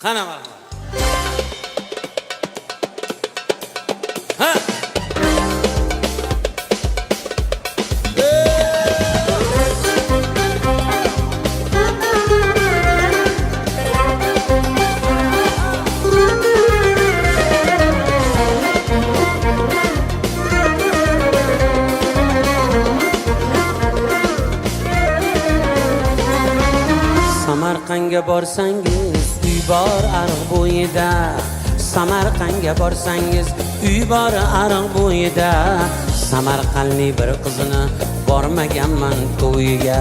Qana marhamat. Ha. Samarqandga borsangiz uy bor ariq bo'yida. Samarqandga borsangiz uy bor ariq bo'yida. Samarqandli bir qizini bormaganman to'yiga.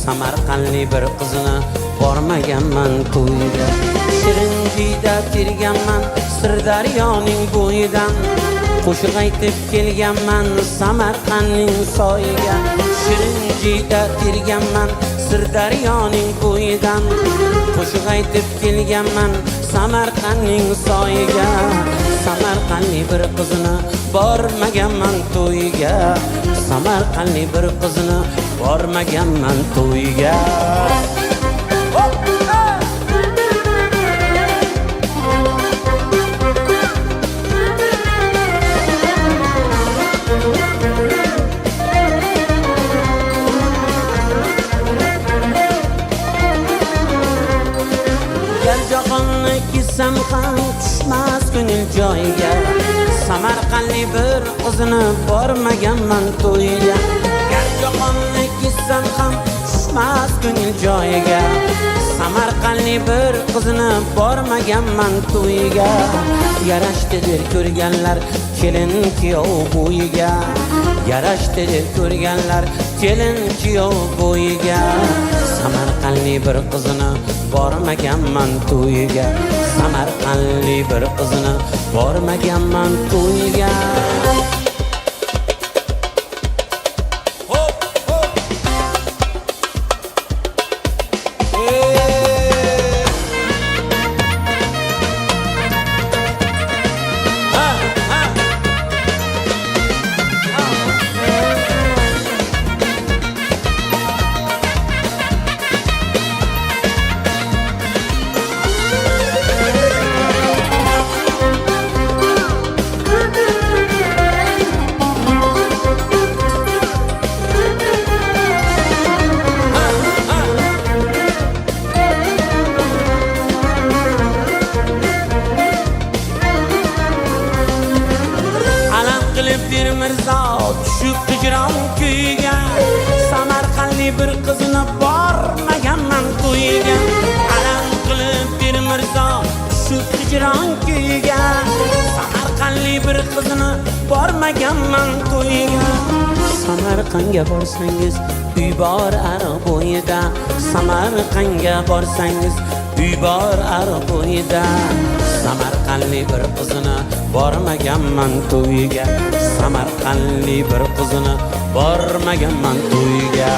Samarqandli bir qizini bormaganman to'yiga. Shirinjida terganman Sirdaryoning bo'yidan. Qo'shiq aytib kelganman Samarqandning soyiga. Shirinjida terganman Sirdaryoning bo'yidan. Qo'shiq aytib kelganman Samarqandning soyiga. Samarqandli bir qizini bormaganman to'yiga. Samarqandli bir qizini bormaganman to'yiga. Jahonni kissam ham tushmas ko'ngil joyiga. Samarqandli bir qizini bormaganman to'yiga. Jahonni kissam ham tushmas ko'ngil joyiga. Samarqandli bir qizini bormaganman to'yiga. Yarashdi deb ko'rganlar kelin kuyov bo'yiga. Yarashdi deb ko'rganlar kelin kuyov bo'yiga. Samarqandli bir qizini bormaganman to'yiga. Samarqandli bir qizini bormaganman to'yiga. Bir mirzo tushib hijron kuyiga. Samarqandli bir qizini bormaganman to'yiga. Alam qilib bir mirzo tushib hijron kuyiga. Samarqandli bir qizini bormaganman to'yiga. Samarqandga borsangiz uy bor ariq bo'yida. Samarqandga borsangiz uy bor ariq bo'yida. Samarqandli bir qizini bormaganman to'yiga. Samarqandli bir qizini bormaganman to'yiga.